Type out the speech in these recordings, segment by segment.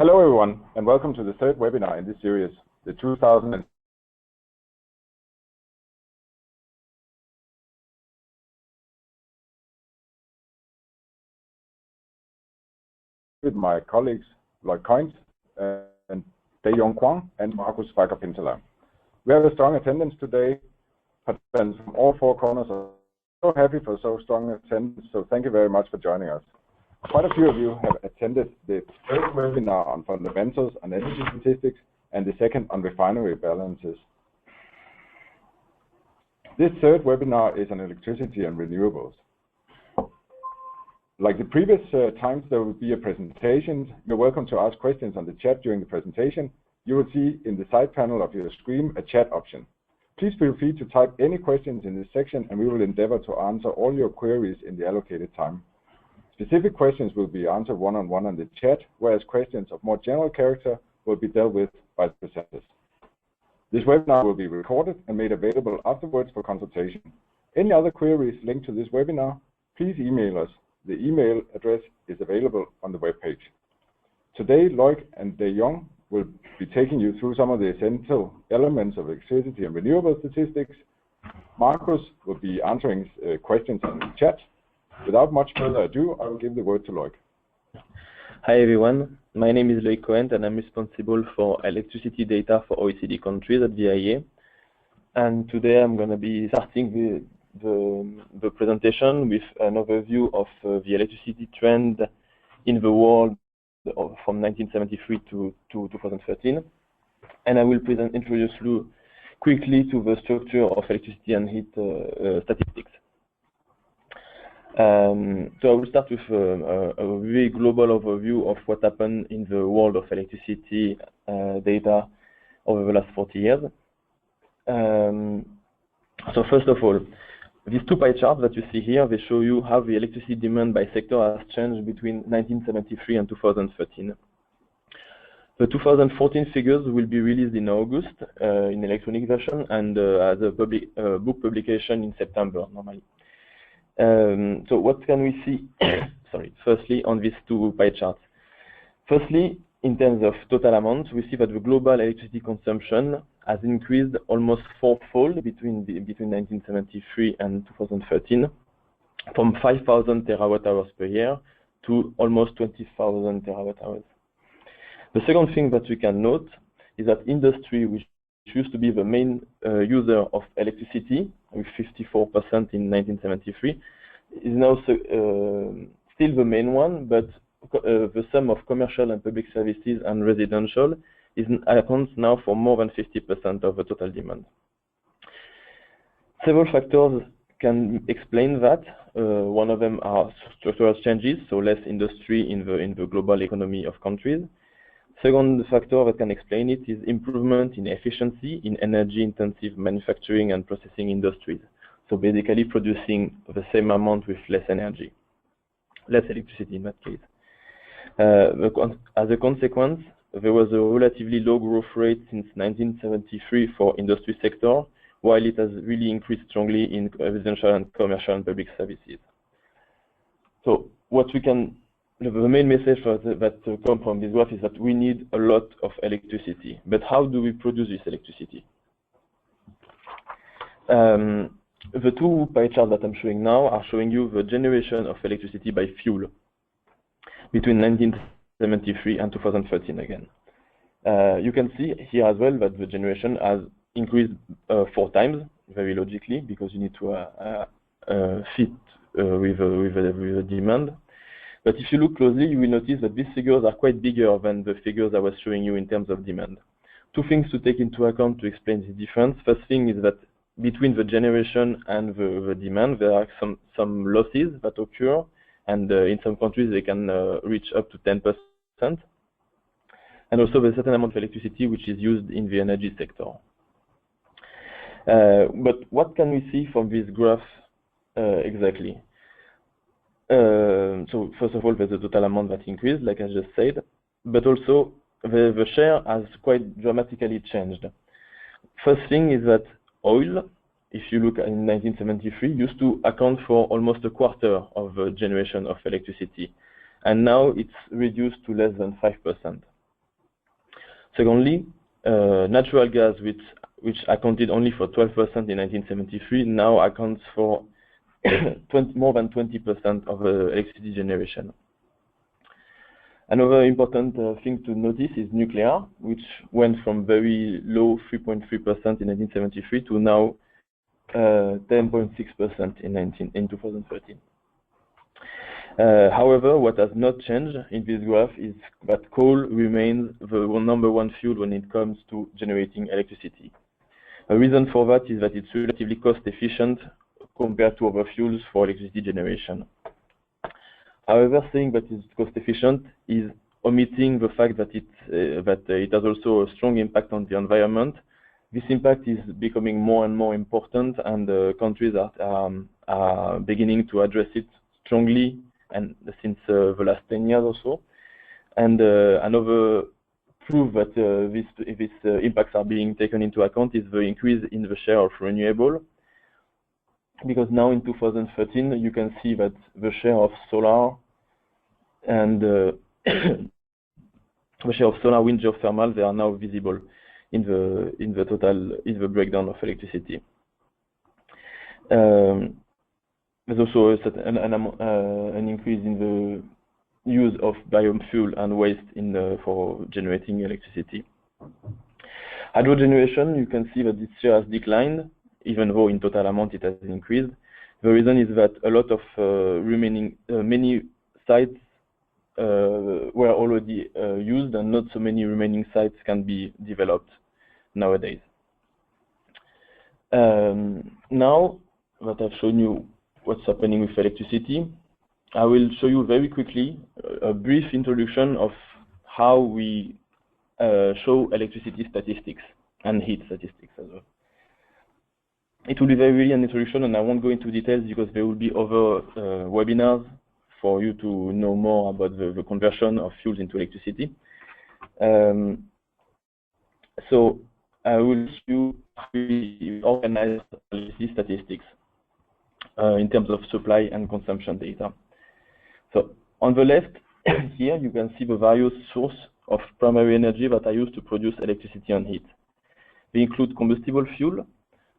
Hello everyone, and welcome to the third webinar in this series, the 2000 with my colleagues Lloyd Coynt and Dae-Yong Kwang and Markus Pfeiffer-Pintela. We have a strong attendance today, participants from all four corners. So happy for so strong attendance, so thank you very much for joining us. Quite a few of you have attended the first webinar on fundamentals on energy statistics and the second on refinery balances. This third webinar is on electricity and renewables. Like the previous times, there will be a presentation. You're welcome to ask questions on the chat during the presentation. You will see in the side panel of your screen a chat option. Please feel free to type any questions in this section and we will endeavor to answer all your queries in the allocated time. Specific questions will be answered one-on-one on the chat, whereas questions of more general character will be dealt with by the presenters. This webinar will be recorded and made available afterwards for consultation. Any other queries linked to this webinar, please email us. The email address is available on the webpage. Today, Lloyd and Dae-Yong will be taking you through some of the essential elements of electricity and renewable statistics. Markus will be answering questions in the chat. Without much further ado, I will give the word to Lloyd. Hi everyone, my name is Lloyd Coynt and I'm responsible for electricity data for OECD countries at the IEA. And today I'm going to be starting the presentation with an overview of the electricity trend in the world from 1973 to 2013. And I will introduce you quickly to the structure of electricity and heat statistics. So I will start with a very global overview of what happened in the world of electricity data over the last 40 years. So first of all, these two pie charts that you see here, they show you how the electricity demand by sector has changed between 1973 and 2013. The 2014 figures will be released in August in electronic version and as a book publication in September normally. So what can we see, firstly on these two pie charts? Firstly, in terms of total amount, we see that the global electricity consumption has increased almost fourfold between 1973 and 2013, from 5,000 terawatt-hours per year to almost 20,000 terawatt-hours. The second thing that we can note is that industry, which used to be the main user of electricity, with 54% in 1973, is now still the main one, but the sum of commercial and public services and residential accounts now for more than 50% of the total demand. Several factors can explain that. One of them are structural changes, so less industry in the global economy of countries. Second factor that can explain it is improvement in efficiency in energy-intensive manufacturing and processing industries. So basically producing the same amount with less energy, less electricity in that case. As a consequence, there was a relatively low growth rate since 1973 for industry sector, while it has really increased strongly in residential and commercial and public services. So the main message that comes from this graph is that we need a lot of electricity. But how do we produce this electricity? The two pie charts that I'm showing now are showing you the generation of electricity by fuel between 1973 and 2013 again. You can see here as well that the generation has increased 4 times, very logically, because you need to fit with the demand. But if you look closely, you will notice that these figures are quite bigger than the figures I was showing you in terms of demand. Two things to take into account to explain the difference. First thing is that between the generation and the demand, there are some losses that occur, and in some countries they can reach up to 10%. And also there's a certain amount of electricity which is used in the energy sector. But what can we see from this graph exactly? So first of all, there's a total amount that increased, like I just said, but also the share has quite dramatically changed. First thing is that oil, if you look in 1973, used to account for almost a quarter of the generation of electricity, and now it's reduced to less than 5%. Secondly, natural gas, which accounted only for 12% in 1973, now accounts for more than 20% of electricity generation. Another important thing to notice is nuclear, which went from very low 3.3% in 1973 to now 10.6% in 2013. However, what has not changed in this graph is that coal remains the number one fuel when it comes to generating electricity. A reason for that is that it's relatively cost efficient compared to other fuels for electricity generation. However, saying that it's cost efficient is omitting the fact that it has also a strong impact on the environment. This impact is becoming more and more important, and countries are beginning to address it strongly, and since the last 10 years or so. And another proof that these impacts are being taken into account is the increase in the share of renewable. Because now in 2013, you can see that the share of solar and the share of solar, wind, geothermal, they are now visible in the breakdown of electricity. There's also an increase in the use of biofuel and waste for generating electricity. Hydro generation, you can see that this share has declined, even though in total amount it has increased. The reason is that a lot of many sites were already used, and not so many remaining sites can be developed nowadays. Now that I've shown you what's happening with electricity, I will show you very quickly a brief introduction of how we show electricity statistics and heat statistics as well. It will be really an introduction, and I won't go into details because there will be other webinars for you to know more about the conversion of fuels into electricity. So I will show you how we organize electricity statistics in terms of supply and consumption data. So on the left here, you can see the various sources of primary energy that are used to produce electricity and heat. They include combustible fuel,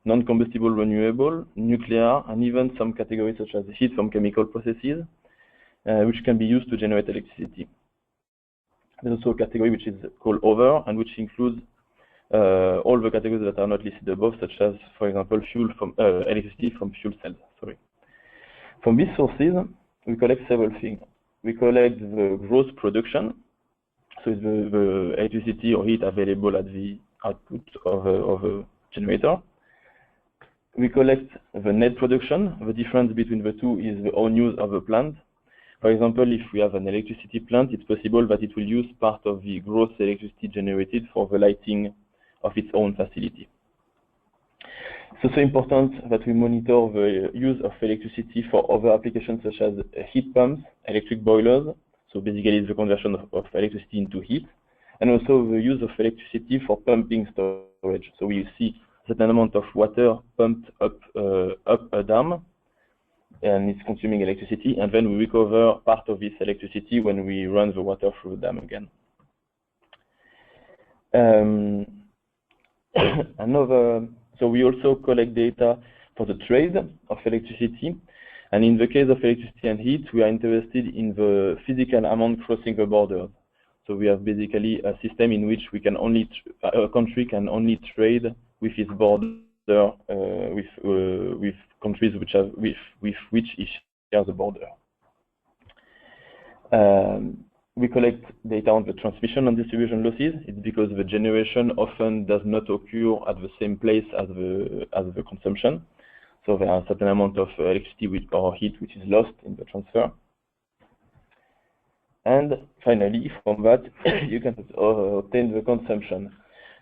non-combustible renewable, nuclear, and even some categories such as heat from chemical processes, which can be used to generate electricity. There's also a category which is called other, and which includes all the categories that are not listed above, such as, for example, fuel from electricity from fuel cells. From these sources, we collect several things. We collect the gross production, so it's the electricity or heat available at the output of a generator. We collect the net production. The difference between the two is the own use of the plant. For example, if we have an electricity plant, it's possible that it will use part of the gross electricity generated for the lighting of its own facility. It's also important that we monitor the use of electricity for other applications such as heat pumps, electric boilers, so basically it's the conversion of electricity into heat, and also the use of electricity for pumping storage. So we see a certain amount of water pumped up a dam, and it's consuming electricity, and then we recover part of this electricity when we run the water through the dam again. So we also collect data for the trade of electricity, and in the case of electricity and heat, we are interested in the physical amount crossing the border. So we have basically a system in which we can a country can only trade with its border with countries with which it shares a border. We collect data on the transmission and distribution losses. It's because the generation often does not occur at the same place as the consumption. So there are a certain amount of electricity or heat which is lost in the transfer. And finally, from that, you can obtain the consumption.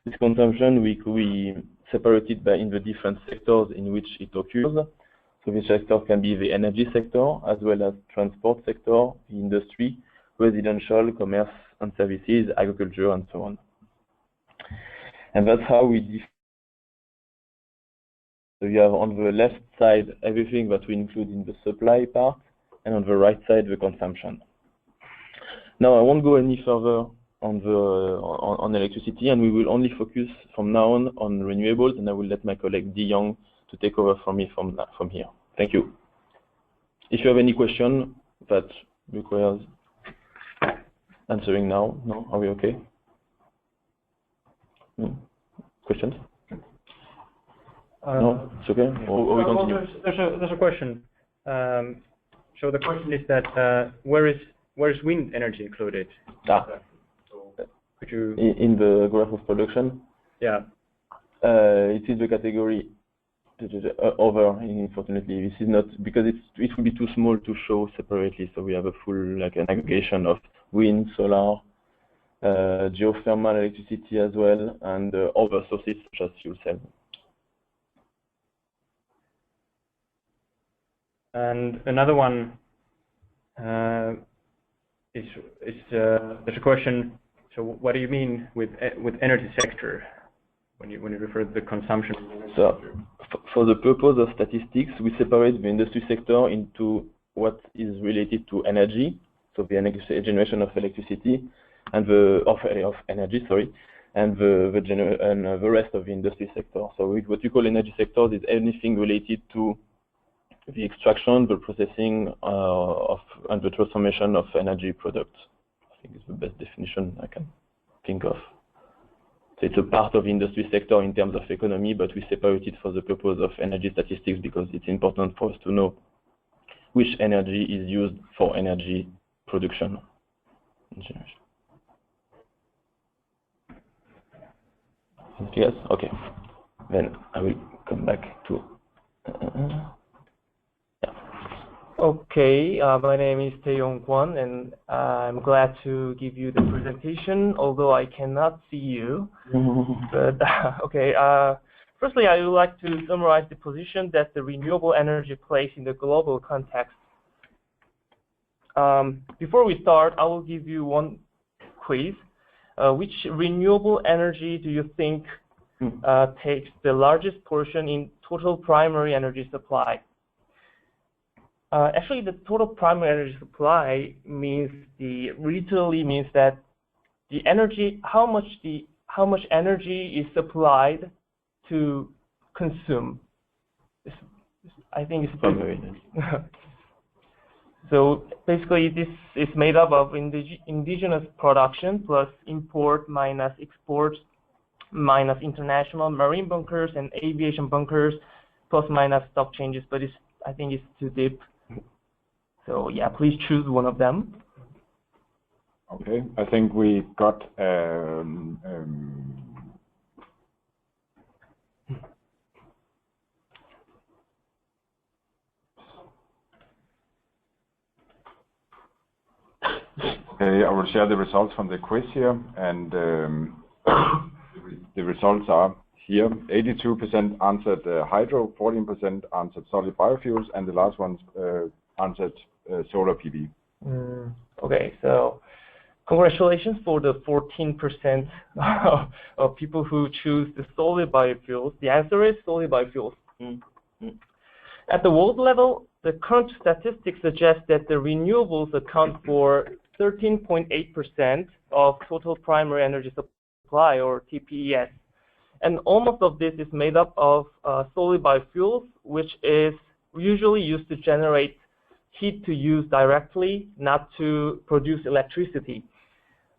This consumption we separate it in the different sectors in which it occurs. So the sector can be the energy sector, as well as transport sector, the industry, residential, commerce and services, agriculture, and so on. And that's how we So you have on the left side everything that we include in the supply part, and on the right side the consumption. Now I won't go any further on electricity, and we will only focus from now on renewables, and I will let my colleague De Jong to take over from me from here. Thank you. If you have any question that requires answering now, no? Are we okay? No? Questions? No, it's okay. Or we continue. Well, there's a question. So the question is that where is wind energy included? So could you in the graph of production? Yeah. It is the category over. Unfortunately, this is not because it would be too small to show separately. So we have a full like an aggregation of wind, solar, geothermal electricity as well, and other sources such as fuel cell. And another one is there's a question. So what do you mean with energy sector when you refer to the consumption? So for the purpose of statistics, we separate the industry sector into what is related to energy, so the generation of electricity, and of energy, sorry, and the rest of the industry sector. So what you call energy sector is anything related to the extraction, the processing and the transformation of energy products. I think it's the best definition I can think of. So it's a part of the industry sector in terms of economy, but we separate it for the purpose of energy statistics because it's important for us to know which energy is used for energy production. Yes? Okay. Then I will come back to... Okay, my name is Tae-Yong Kwon, and I'm glad to give you the presentation, although I cannot see you. But okay, firstly, I would like to summarize the position that the renewable energy plays in the global context. Before we start, I will give you one quiz. Which renewable energy do you think takes the largest portion in total primary energy supply? Actually, the total primary energy supply literally means that the energy, how much energy is supplied to consume. I think it's primary. So basically, this is made up of indigenous production plus import minus export minus international marine bunkers and aviation bunkers plus minus stock changes. But I think it's too deep. So yeah, please choose one of them. Okay, I think we got okay, I will share the results from the quiz here, and the results are here. 82% answered hydro, 14% answered solid biofuels, and the last ones answered solar PV. Okay, so congratulations for the 14% of people who choose the solid biofuels. The answer is solid biofuels. At the world level, the current statistics suggest that the renewables account for 13.8% of total primary energy supply, or TPES. And almost of this is made up of solid biofuels, which is usually used to generate heat to use directly, not to produce electricity.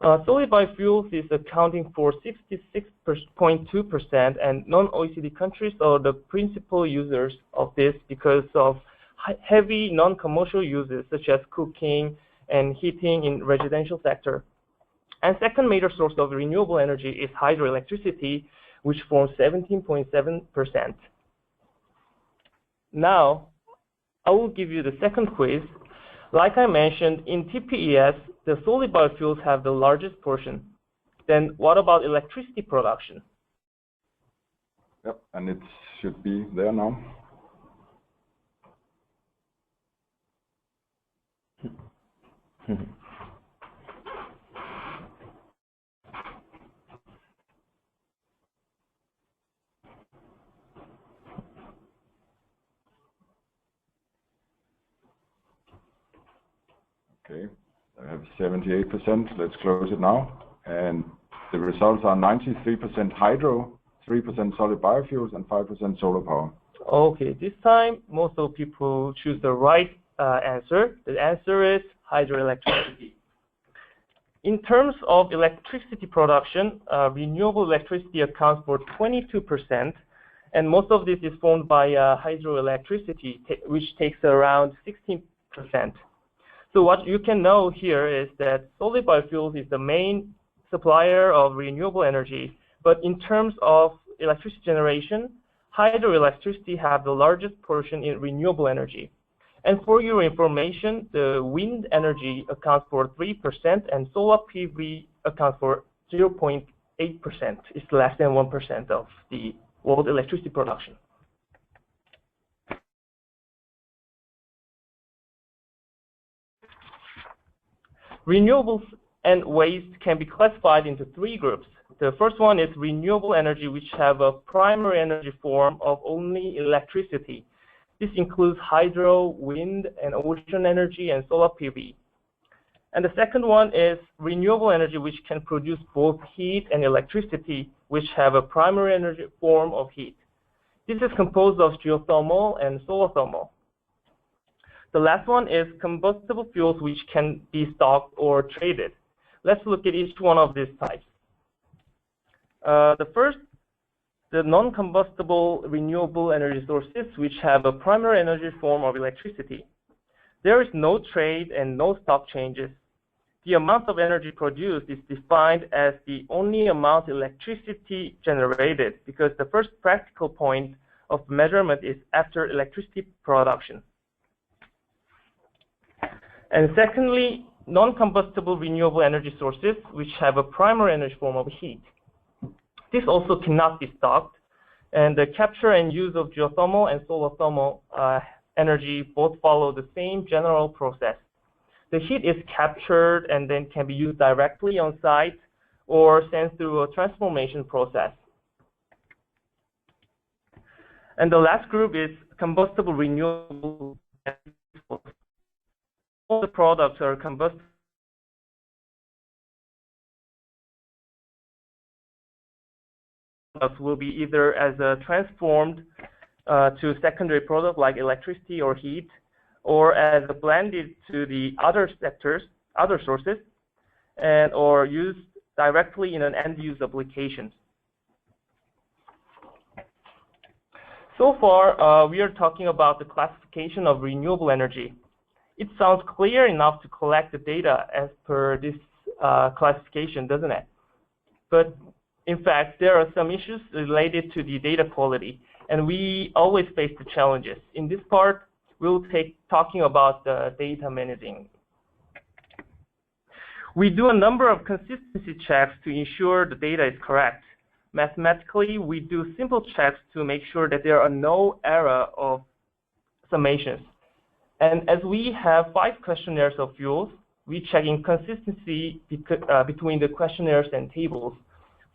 Solid biofuels is accounting for 66.2%, and non-OECD countries are the principal users of this because of heavy non-commercial uses such as cooking and heating in residential sector. And second major source of renewable energy is hydroelectricity, which forms 17.7%. Now, I will give you the second quiz. Like I mentioned, in TPES, the solid biofuels have the largest portion. Then what about electricity production? Yep, and it should be there now. Okay, I have 78%. Let's close it now. And the results are 93% hydro, 3% solid biofuels, and 5% solar power. Okay, this time most of people choose the right answer. The answer is hydroelectricity. In terms of electricity production, renewable electricity accounts for 22%, and most of this is formed by hydroelectricity, which takes around 16%. So what you can know here is that solid biofuels is the main supplier of renewable energy, but in terms of electricity generation, hydroelectricity have the largest portion in renewable energy. And for your information, the wind energy accounts for 3% and solar PV accounts for 0.8%. It's less than 1% of the world electricity production. Renewables and waste can be classified into three groups. The first one is renewable energy, which have a primary energy form of only electricity. This includes hydro, wind, and ocean energy, and solar PV. And the second one is renewable energy, which can produce both heat and electricity, which have a primary energy form of heat. This is composed of geothermal and solar thermal. The last one is combustible fuels, which can be stocked or traded. Let's look at each one of these types. The first, the non-combustible renewable energy sources, which have a primary energy form of electricity. There is no trade and no stock changes. The amount of energy produced is defined as the only amount of electricity generated, because the first practical point of measurement is after electricity production. And secondly, non-combustible renewable energy sources, which have a primary energy form of heat. This also cannot be stocked, and the capture and use of geothermal and solar thermal energy both follow the same general process. The heat is captured and then can be used directly on site or sent through a transformation process. And the last group is combustible renewable energy sources. All the products are combustible. Will be either as a transformed to secondary product like electricity or heat, or as a blended to the other sectors, other sources, and or used directly in an end-use application. So far, we are talking about the classification of renewable energy. It sounds clear enough to collect the data as per this classification, doesn't it? But in fact, there are some issues related to the data quality, and we always face the challenges. In this part, we'll talking about the data managing. We do a number of consistency checks to ensure the data is correct. Mathematically, we do simple checks to make sure that there are no error of summations. And as we have 5 questionnaires of fuels, we check inconsistency between the questionnaires and tables.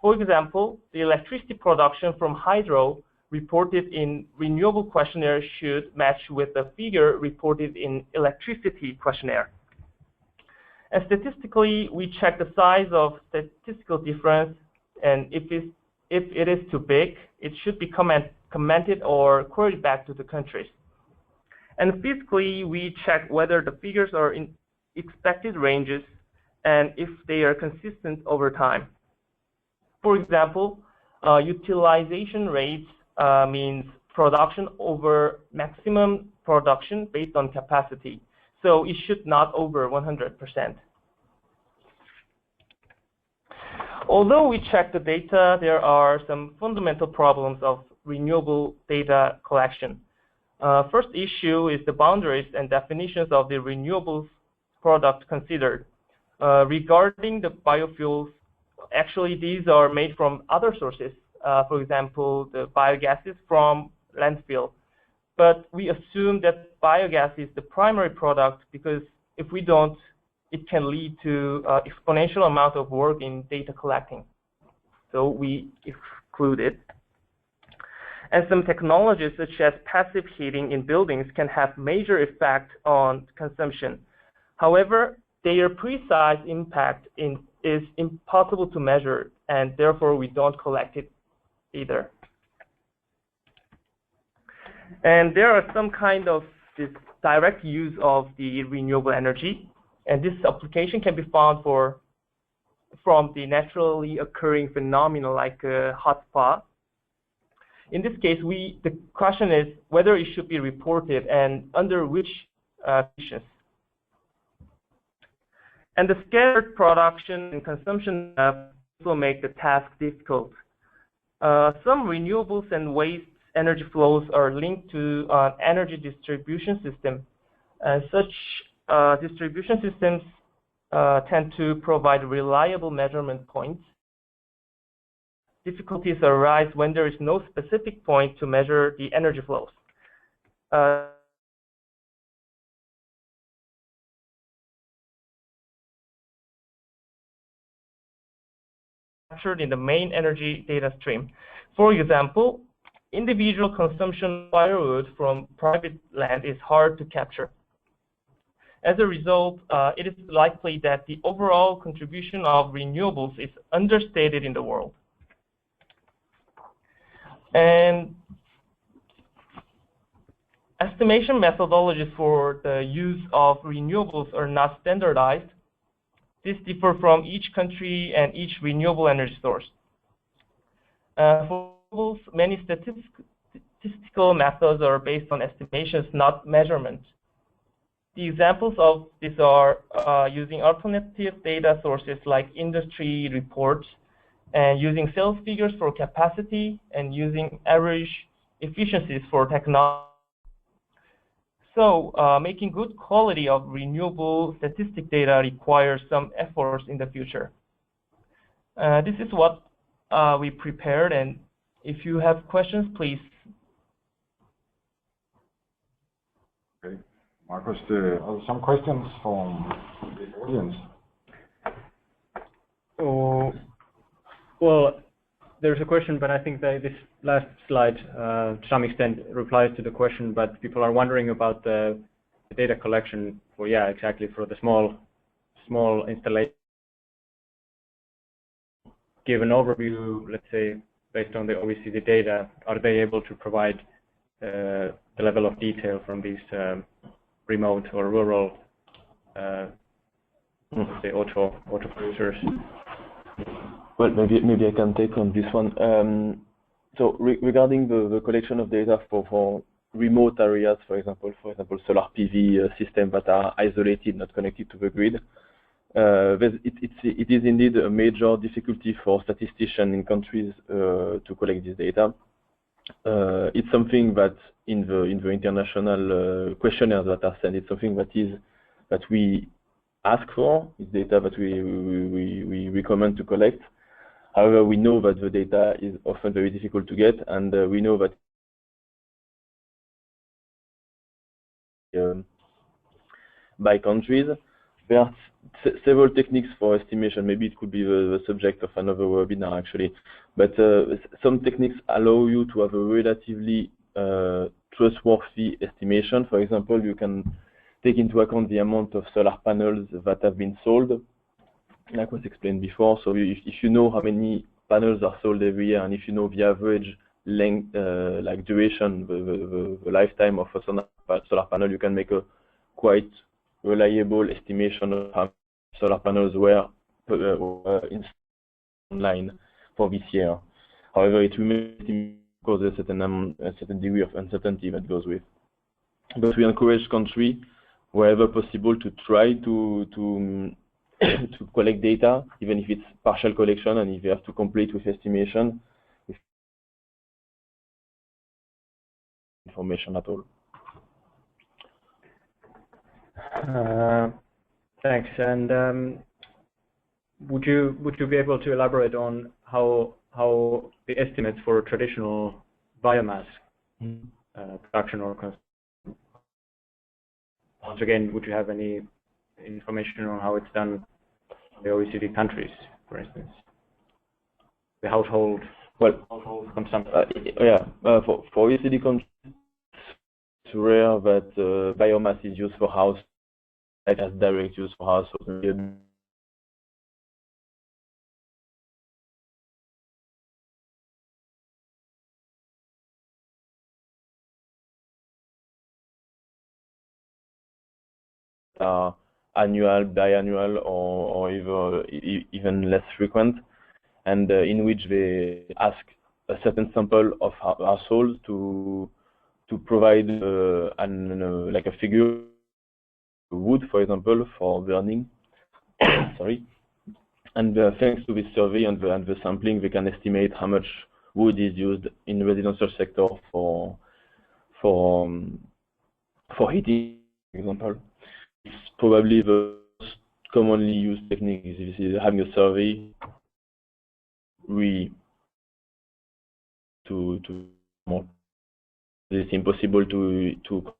For example, the electricity production from hydro reported in renewable questionnaire should match with the figure reported in electricity questionnaire. And statistically, we check the size of statistical difference, and if it is too big, it should be commented or queried back to the countries. And physically, we check whether the figures are in expected ranges and if they are consistent over time. For example, utilization rates means production over maximum production based on capacity. So it should not over 100%. Although we check the data, there are some fundamental problems of renewable data collection. First issue is the boundaries and definitions of the renewables product considered. Regarding the biofuels, actually these are made from other sources. For example, the biogases from landfill. But we assume that biogas is the primary product because if we don't, it can lead to exponential amount of work in data collecting. So we exclude it. And some technologies such as passive heating in buildings can have major effect on consumption. However, their precise impact is impossible to measure, and therefore we don't collect it either. And there are some kind of this direct use of the renewable energy, and this application can be found from the naturally occurring phenomena like a hot spa. In this case, the question is whether it should be reported and under which conditions. And the scattered production and consumption also make the task difficult. Some renewables and waste energy flows are linked to an energy distribution system, and such distribution systems tend to provide reliable measurement points. Difficulties arise when there is no specific point to measure the energy flows. Captured in the main energy data stream. For example, individual consumption of firewood from private land is hard to capture. As a result, it is likely that the overall contribution of renewables is understated in the world. And estimation methodologies for the use of renewables are not standardized. This differs from each country and each renewable energy source. For renewables, many statistical methods are based on estimations, not measurements. The examples of these are using alternative data sources like industry reports, and using sales figures for capacity, and using average efficiencies for technology. So making good quality of renewable statistic data requires some efforts in the future. This is what we prepared, and if you have questions, please. Okay. Marcus, some questions from the audience. Oh, well, there's a question, but I think that this last slide, to some extent, replies to the question. But people are wondering about the data collection for, exactly, for the small installation. Give an overview, let's say, based on the OECD data. Are they able to provide the level of detail from these remote or rural, say, auto producers? Well, maybe I can take on this one. So regarding the collection of data for remote areas, for example, solar PV systems that are isolated, not connected to the grid, it is indeed a major difficulty for statisticians in countries to collect this data. It's something that in the international questionnaires that are sent, it's something that we ask for. It's data that we recommend to collect. However, we know that the data is often very difficult to get, and we know that by countries, there are several techniques for estimation. Maybe it could be the subject of another webinar, actually. But some techniques allow you to have a relatively trustworthy estimation. For example, you can take into account the amount of solar panels that have been sold, like was explained before. So if you know how many panels are sold every year, and if you know the average length, like duration, the lifetime of a solar panel, you can make a quite reliable estimation of how many solar panels were installed online for this year. However, it remains because there's a certain degree of uncertainty that goes with. But we encourage countries, wherever possible, to try to collect data, even if it's partial collection, and if you have to complete with estimation, with information at all. Thanks. And would you be able to elaborate on how the estimates for traditional biomass production or consumption? Once again, would you have any information on how it's done in the OECD countries, for instance? The household consumption. For OECD countries, it's rare that biomass is used for house, like as direct use for household. are annual, biannual, or even less frequent, and in which they ask a certain sample of households to provide like a figure wood, for example, for burning. Sorry. And thanks to this survey and the sampling, they can estimate how much wood is used in the residential sector for heating, for example. It's probably the most commonly used technique is having a survey. It's impossible to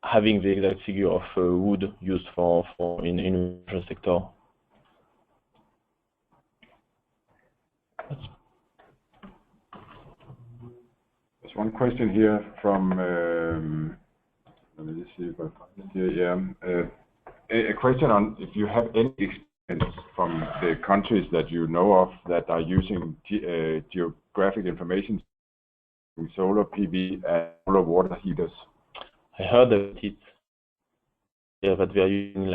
having the exact figure of wood used for in the sector. There's one question here from let me just see if I find it here. A question on if you have any experience from the countries that you know of that are using geographic information, solar PV and solar water heaters. I heard of it. Yeah, that they are using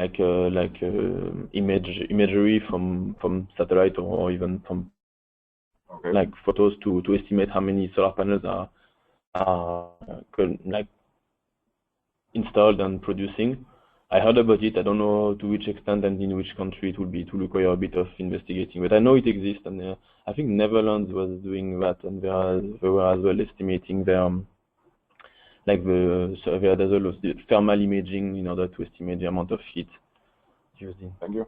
imagery from satellite or even from like photos to estimate how many solar panels are like installed and producing. I heard about it. I don't know to which extent and in which country it will be. To require a bit of investigating, but I know it exists, and I think Netherlands was doing that, and they were as well estimating their like the thermal imaging in order to estimate the amount of heat used. Thank you.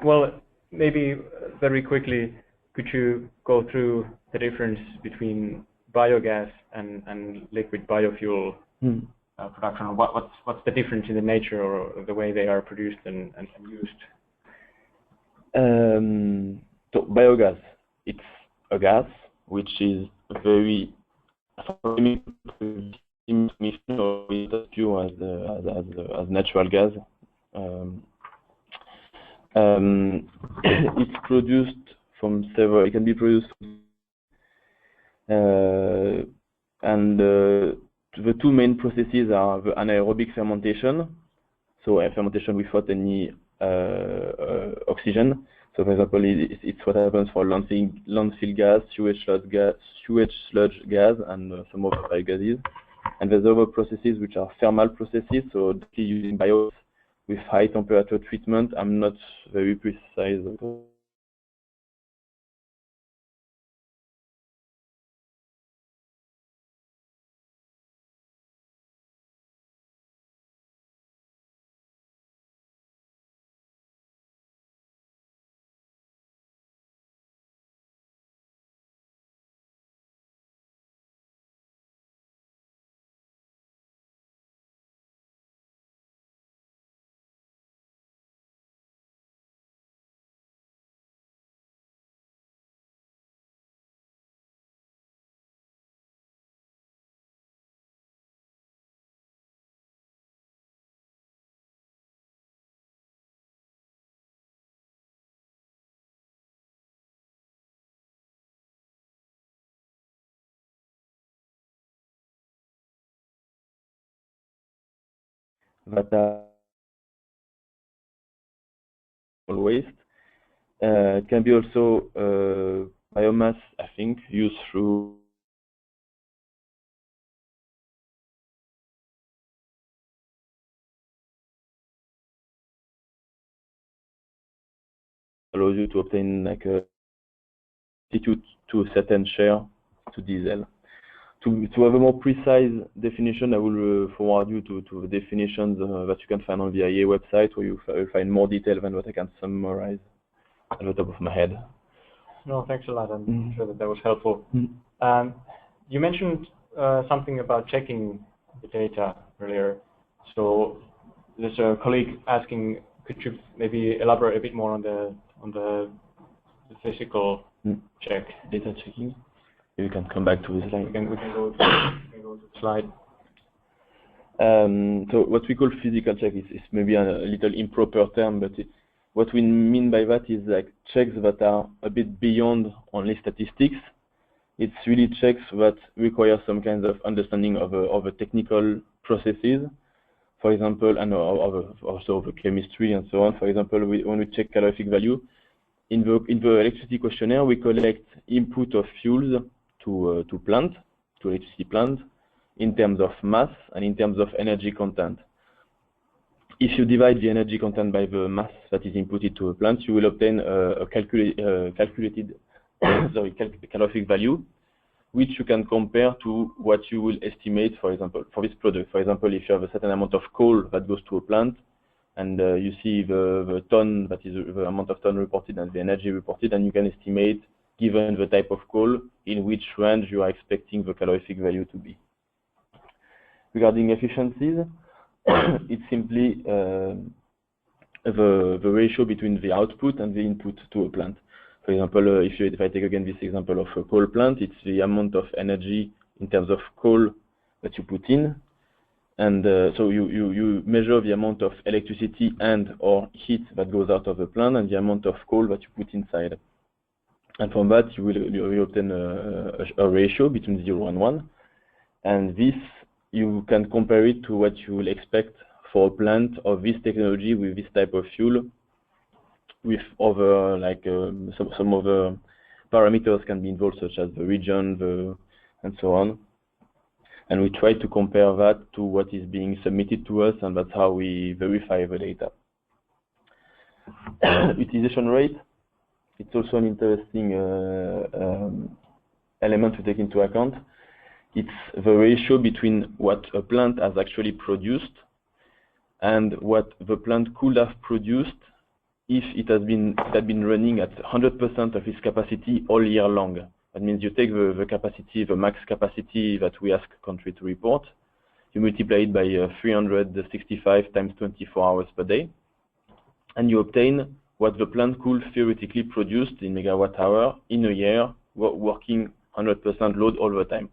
Well, maybe very quickly, could you go through the difference between biogas and liquid biofuel production? What's the difference in the nature or the way they are produced and used? So biogas, it's a gas which is very pure as natural gas. It's produced from several. It can be produced, and the two main processes are the anaerobic fermentation, so a fermentation without any oxygen. So, for example, it's what happens for landfill gas, sewage sludge gas, and some other biogases. And there's other processes which are thermal processes, so using biogas with high temperature treatment. I'm not very precise. That waste can be also biomass, I think, used through allows you to obtain like a substitute to a certain share to diesel. To have a more precise definition, I will forward you to the definitions that you can find on the IEA website, where you find more detail than what I can summarize at the top of my head. No, thanks a lot. I'm sure that was helpful. You mentioned something about checking the data earlier. So there's a colleague asking, could you maybe elaborate a bit more on the physical check? Data checking. You can come back to this slide. We can go to the slide. So what we call physical check is maybe a little improper term, but what we mean by that is like checks that are a bit beyond only statistics. It's really checks that require some kinds of understanding of a technical processes, for example, and also the chemistry and so on. For example, when we check calorific value, in the electricity questionnaire, we collect input of fuels to electricity plant, in terms of mass and in terms of energy content. If you divide the energy content by the mass that is inputted to a plant, you will obtain a calculated calorific value, which you can compare to what you will estimate, for example, for this product. For example, if you have a certain amount of coal that goes to a plant, and you see the ton, that is the amount of ton reported and the energy reported, and you can estimate, given the type of coal, in which range you are expecting the calorific value to be. Regarding efficiencies, it's simply the ratio between the output and the input to a plant. For example, if I take again this example of a coal plant, it's the amount of energy in terms of coal that you put in, and so you measure the amount of electricity and or heat that goes out of the plant and the amount of coal that you put inside. And from that, you will obtain a ratio between 0 and 1, and this you can compare it to what you will expect for a plant of this technology with this type of fuel, with other, like some other parameters can be involved, such as the region, and so on. And we try to compare that to what is being submitted to us, and that's how we verify the data. Utilization rate, it's also an interesting element to take into account. It's the ratio between what a plant has actually produced and what the plant could have produced if it had been running at 100% of its capacity all year long. That means you take the capacity, the max capacity that we ask country to report, you multiply it by 365 times 24 hours per day, and you obtain what the plant could theoretically produce in megawatt hour in a year, working 100% load all the time.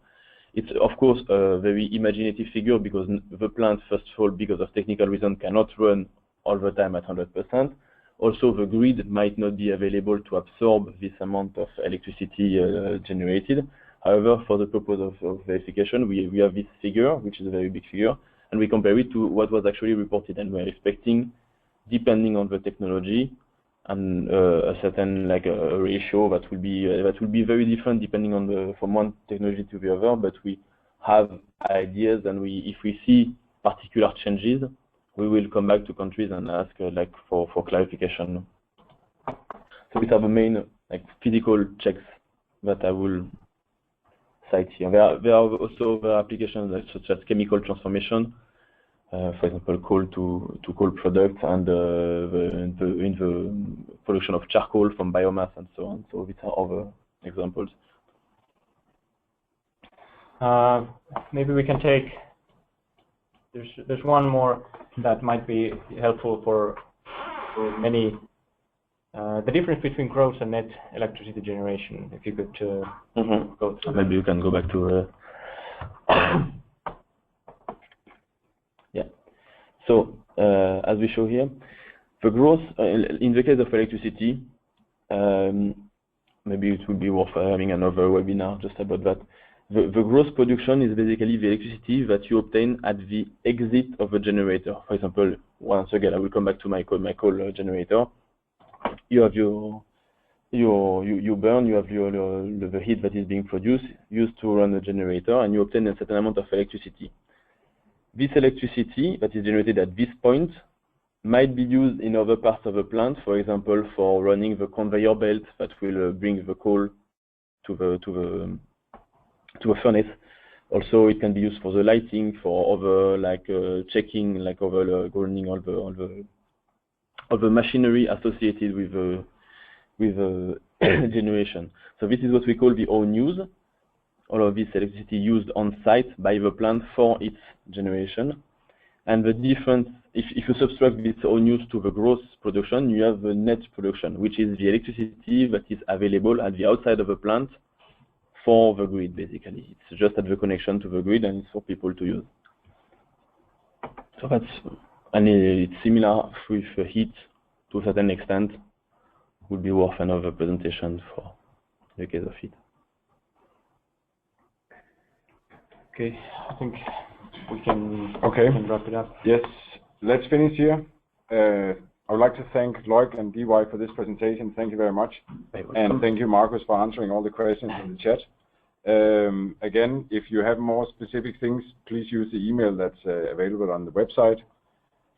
It's of course a very imaginative figure, because the plant, first of all, because of technical reasons, cannot run all the time at 100%. Also, the grid might not be available to absorb this amount of electricity generated. However, for the purpose of verification, we have this figure, which is a very big figure, and we compare it to what was actually reported, and we're expecting, depending on the technology, and a certain a ratio that will be very different depending on from one technology to the other. But we have ideas, and if we see particular changes, we will come back to countries and ask for clarification. So these are the main physical checks that I will cite here. There are also other applications such as chemical transformation, for example, coal to coal products, and in the production of charcoal from biomass and so on. So these are other examples. Maybe we can take. There's one more that might be helpful for many. The difference between gross and net electricity generation. If you could go through. Maybe you can go back to. Yeah. So as we show here, the gross in the case of electricity, maybe it would be worth having another webinar just about that. The gross production is basically the electricity that you obtain at the exit of a generator. For example, once again, I will come back to my coal generator. You have you burn, you have the heat that is being produced, used to run the generator, and you obtain a certain amount of electricity. This electricity that is generated at this point might be used in other parts of the plant, for example, for running the conveyor belt that will bring the coal to a furnace. Also, it can be used for the lighting, for other checking, over running all the machinery associated with generation. So this is what we call the own use. All of this electricity used on site by the plant for its generation. And the difference, if you subtract this own use to the gross production, you have the net production, which is the electricity that is available at the outside of the plant for the grid, basically. It's just at the connection to the grid, and it's for people to use. So that's, and it's similar with heat to a certain extent. Would be worth another presentation for the case of heat. Okay, I think we can, Okay. we can wrap it up. Yes, let's finish here. I would like to thank Loic and DY for this presentation. Thank you very much. And thank you, Marcus, for answering all the questions in the chat. Again, if you have more specific things, please use the email that's available on the website.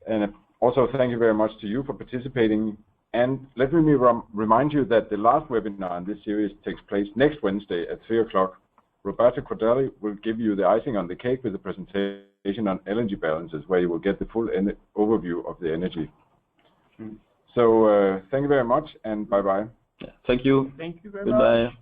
And also, thank you very much to you for participating. And let me remind you that the last webinar in this series takes place next Wednesday at 3 o'clock. Roberto Cordelli will give you the icing on the cake with a presentation on LNG balances, where you will get the full overview of the energy. So thank you very much, and bye-bye. Thank you. Thank you very Goodbye. much.